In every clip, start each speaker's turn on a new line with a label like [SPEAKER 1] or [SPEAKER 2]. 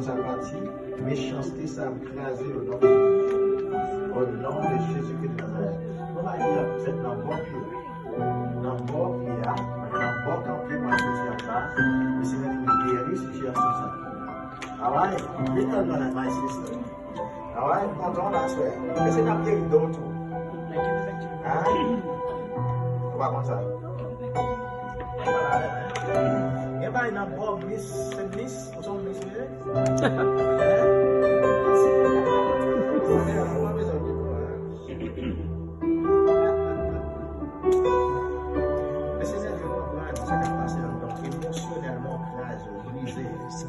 [SPEAKER 1] sa partie, méchanceté, ça a écrasé au nom de Jésus-Christ de Nazareth. Vous allez dire, vous êtes dans le bon pied. Dans le bon pied, dans le bon campé, moi je suis en face, mais c'est même une guérie situation ça. Alright, we don't know that, my sister. Alright, content that's where. Mais c'est un guéri d'autre. Hein? On va comme ça. Il y a pas une bonne miss, c'est miss, ou son miss,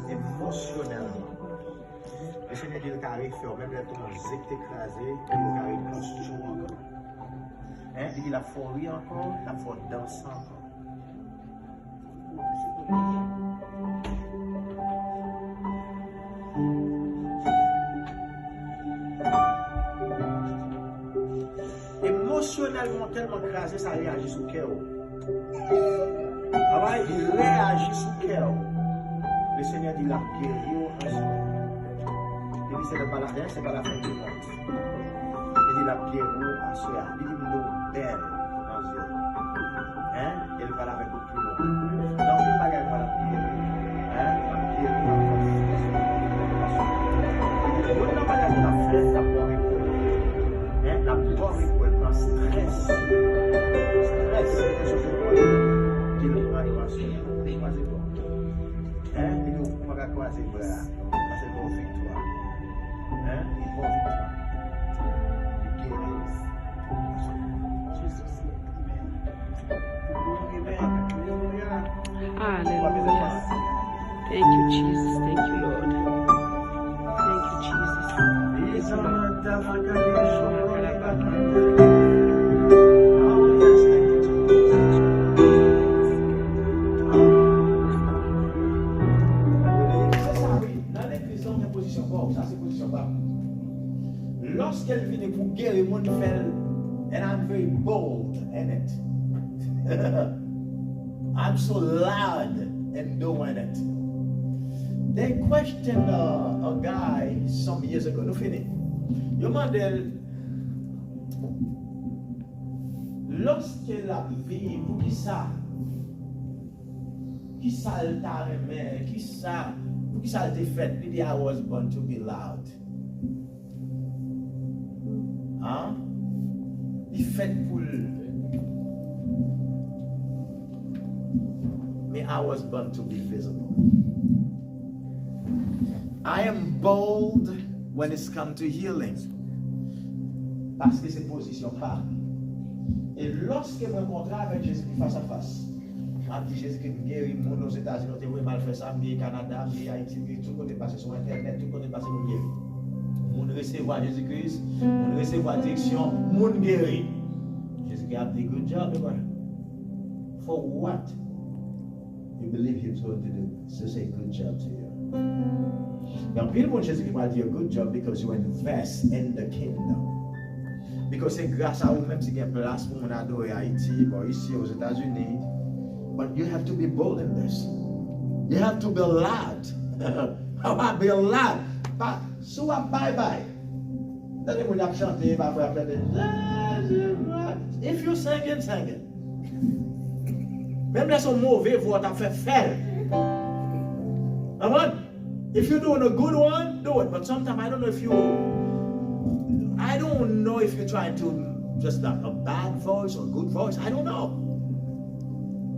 [SPEAKER 1] émotionnellement. Le Seigneur dit qu'il arrive faire même les tours écrasés, il arrive plus chaud encore. Hein? Il dit la folie encore, la folie danser encore. Émotionnellement tellement écrasé, ça réagit sur le cœur. Il réagit sur le cœur. Le Seigneur dit la guéri en soi. Il dit c'est pas la fin, c'est pas la fin du monde. Il dit la guéri en soi. Il dit nous belle dans Dieu. Hein? Il va la faire beaucoup plus loin. Donc il va gagner la guéri. Hein? La guéri en soi. Il dit nous n'avons pas gagné la fête, la poire et poule. Hein? La poire et poule dans stress. Stress, c'est quelque chose de bon. Qu'il va y avoir sur hein? Il nous va croiser pour là. C'est pour victoire. Hein? Il pour victoire. Il guérit.
[SPEAKER 2] Hallelujah. Thank you, Jesus. Thank you, Lord. Thank you, Jesus.
[SPEAKER 1] Lorsqu'elle vient pour guérir mon fel, and I'm very bold in it. I'm so loud in doing it. They questioned a guy some years ago. No fini. Yo mandel, lorsqu'elle a vu pour qui ça elle t'a aimé, pour qui ça elle t'a fait, il dit I was born to be loud. Hein? Il fait pour mais I was born to be visible. I am bold when it's come to healing. Parce que c'est position pas. Et lorsque je me rencontre avec Jésus face à face, je dis Jésus qui me guérit, mon aux États-Unis, on mal fait ça, au Canada, en Haïti, tout côté passé sur Internet, tout côté passé pour guérir. Mon recevoir Jésus-Christ, mon recevoir direction, mon guéri. Jésus-Christ a dit good job, for what you believe he was going to do? So say good job to you. Now, people want Jésus-Christ to do a good job because you invest in the kingdom. Because c'est grâce à vous même si il y a une place pour mon adorer Haïti, bon, ici aux États-Unis. But you have to be bold in this. You have to be loud. How about be loud? So bye-bye. Then when you chant, if you sing it. Même là son mauvais voix t'a fait faire. Amen. If you're doing a good one, do it. But sometimes I don't know if you're trying to just a bad voice or good voice. I don't know.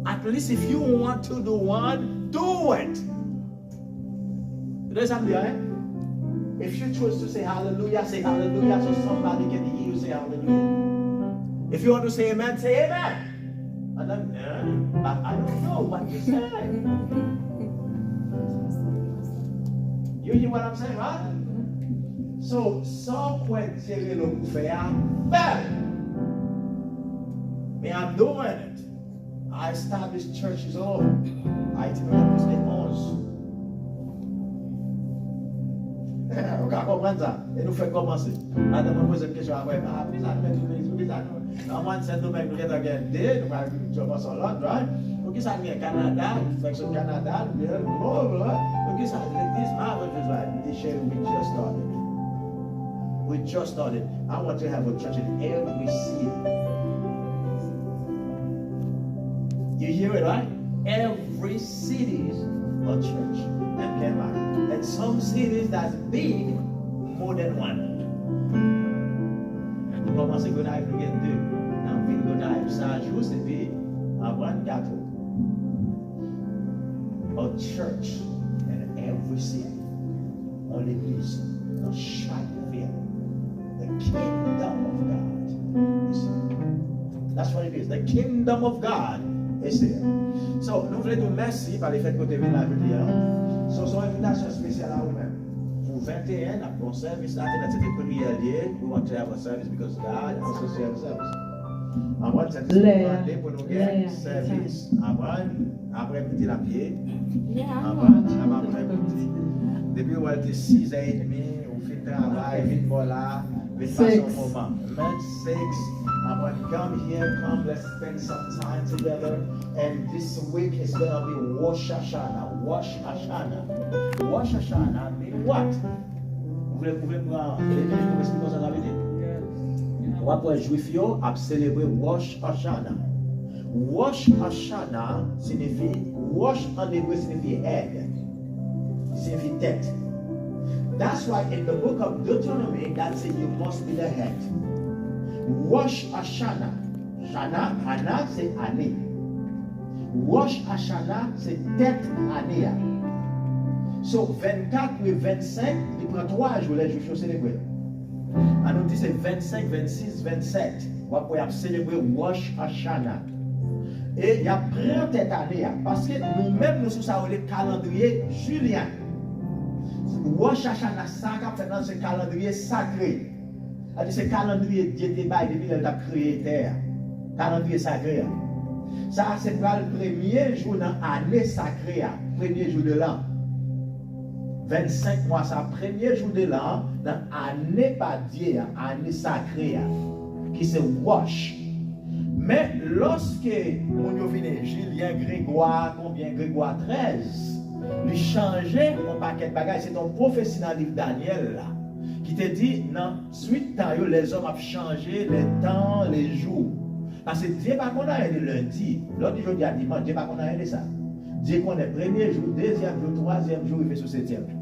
[SPEAKER 1] At least if you want to do one, do it. There's something, right? If you choose to say hallelujah so somebody can hear you say hallelujah. If you want to say amen, say amen. And then, I don't know what you say. You hear what I'm saying, right? So, sans quoi tirer le coup faire, mais I'm doing it. I established churches all over. Haïti, nous c'est 11. On va comprendre ça. Et nous fait commencer. Madame me pose une question après. Puis ça nous met tout le monde. Moi, c'est nous mêmes nous avons gagné. Nous avons commencé à l'autre, right? Pour qui ça vient Canada, section Canada, Look at that. This marvelous right. This share we just started. We just started. I want to have a church in every city. You hear it, right? Every city is a church. MKMI. And some cities that's big, more than one. Nous commençons à gagner plus de deux. Dans ville gagner ça juste et puis avoir quatre. A church in every city. On l'église dans chaque ville. The kingdom of God is here. That's what it is. The kingdom of God is there. So, nous voulons vous merci par le fait que vous avez vu la vidéo. So, son invitation spéciale à vous-même. Pour 21, après un service, là, c'est une prière liée. We want to have a service because God also serves service. Après, c'est demandé pour nous gagner service. Après, petit la pied. Après, depuis où elle était 6h30, on fait le travail, vite voilà, vite passer un moment. Même 6, après, come here, come, let's spend some time together. And this week is going to be Rosh Hashanah. Rosh Hashanah. Rosh Hashanah means what? Vous voulez prendre l'explication de la vérité? Après, juif yo a célébré Rosh Hashanah. Rosh Hashanah signifie, Rosh en hébreu signifie head. Signifie tête. That's why in the book of Deuteronomy, that says you must be the head. Rosh Hashanah. Hana c'est année. Rosh Hashanah c'est tête année. So 24 et 25, il prend 3 jours les juifs célébrer. On nous dit c'est 25, 26, 27. On va célébrer Rosh Hashanah. Et il y a pris tête année parce que nous-mêmes nous sommes le calendrier julien. Rosh Hashanah ça fait dans ce calendrier sacré. C'est calendrier Dieu débat depuis qu'il a créé terre. Calendrier sacré. Ça c'est le premier jour dans l'année sacrée, premier jour de l'an. 25 mois, ça premier jour de l'an dans l'année par Dieu, année sacrée, qui c'est Rosh. Mais lorsque on vient Julien Grégoire, combien Grégoire 13, il changeait mon paquet de bagages, c'est ton prophétie dans le livre Daniel là, qui te dit, non, suite temps, les hommes ont changé les temps, les jours. Parce que Dieu pas qu'on a le lundi, l'autre jour il a dimanche, Dieu pas qu'on a ça. Dieu connaît premier jour, deuxième jour, troisième jour, il fait sur septième jour.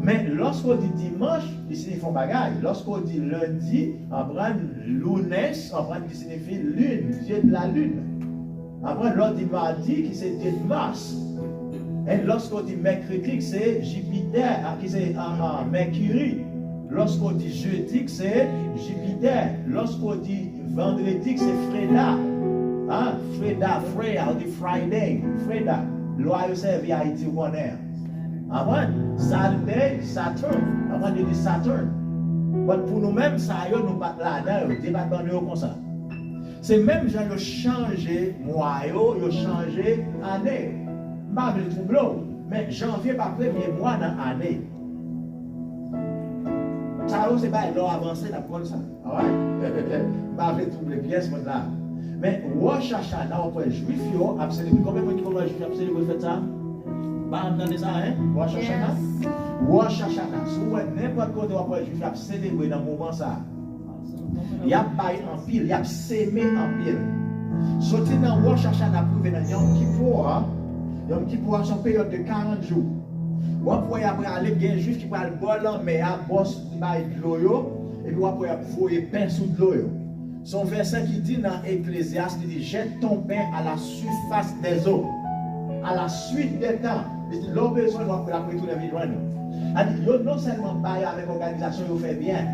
[SPEAKER 1] Mais lorsqu'on dit dimanche, il signifie un bagage. Lorsqu'on dit lundi, on prend lunes, on prend qui signifie lune, Dieu de la lune. Après, l'autre dit mardi, qui c'est Dieu de Mars. Et lorsqu'on dit mercredi, c'est Jupiter, qui c'est Mercury. Lorsqu'on dit jeudi, c'est Jupiter. Lorsqu'on dit vendredi, c'est Freda. Hein? Freya, on dit Friday. Freda. Loyau servi à Haïti, on est. Après, Saturday, Saturn. Après, on dit Saturn. Mais pour nous-mêmes, ça y est, nous pas là-dedans, nous débattons comme ça. C'est même gens qui ont changé mois, ils ont changé année. Pas de trouble, mais janvier pas premier mois dans l'année. Ça, c'est pas l'heure avancée d'apprendre ça. Pas de trouble pièce, là. Mais Rosh Hashanah, on peut juif, absolument. Combien de fois juif absolument fait ça? Pas entendre ça, hein? Rosh Hashanah? Rosh Hashanah. Si vous n'importe quoi, on peut juif célébrer dans le moment ça. Il y a bail en pile, il y a sémé en pile. Sortir dans Rosh Hashanah pour venir dans Yom Kippour, Yom Kippour, c'est une période de 40 jours. Vous pouvez après aller, il y a un juif qui va le bol, mais à bosse de l'eau, et puis vous pouvez foyer pain sous de l'eau. Son verset qui dit dans Ecclésiaste, il dit jette ton pain à la surface des eaux, à la suite des temps. Il dit l'eau besoin de la tous les vivants. Il dit non seulement bail avec l'organisation, il fait bien,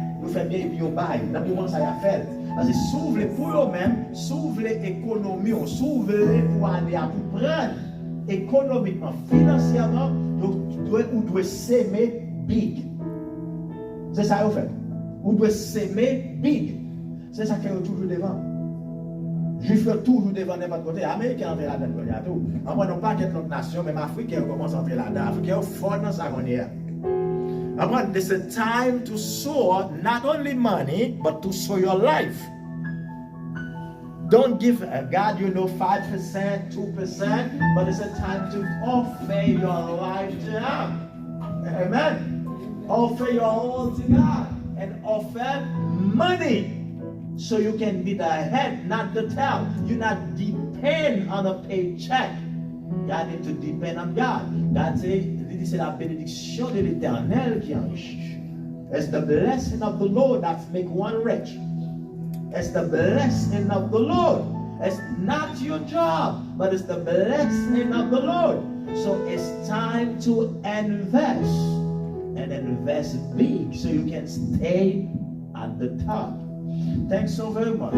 [SPEAKER 1] et puis il bail. Dans le moment ça y a fait. Parce que s'ouvre pour eux-mêmes, s'ouvre l'économie, s'ouvre pour aller à tout prendre économiquement, financièrement, vous devez s'aimer big. C'est ça vous fait. Vous devez s'aimer big. C'est ça qui est toujours devant. Juif est toujours devant n'importe côté. Américains entrent là-dedans. Il y a tout. Après, non pas qu'être notre nation, même Africains commencent à entrer là-dedans. Africains sont forts dans sa manière. Après, there's a time to sow not only money, but to sow your life. Don't give God, 5%, 2%, but it's a time to offer your life to Him. Amen. Offer your all to God and offer money so you can be the head, not the tail. You not depend on a paycheck. God need to depend on God. God said, c'est la bénédiction de l'Éternel qui enrichit. It's the blessing of the Lord that make one rich. It's the blessing of the Lord. It's not your job, but it's the blessing of the Lord. So it's time to invest, and invest big so you can stay at the top. Thanks so very much.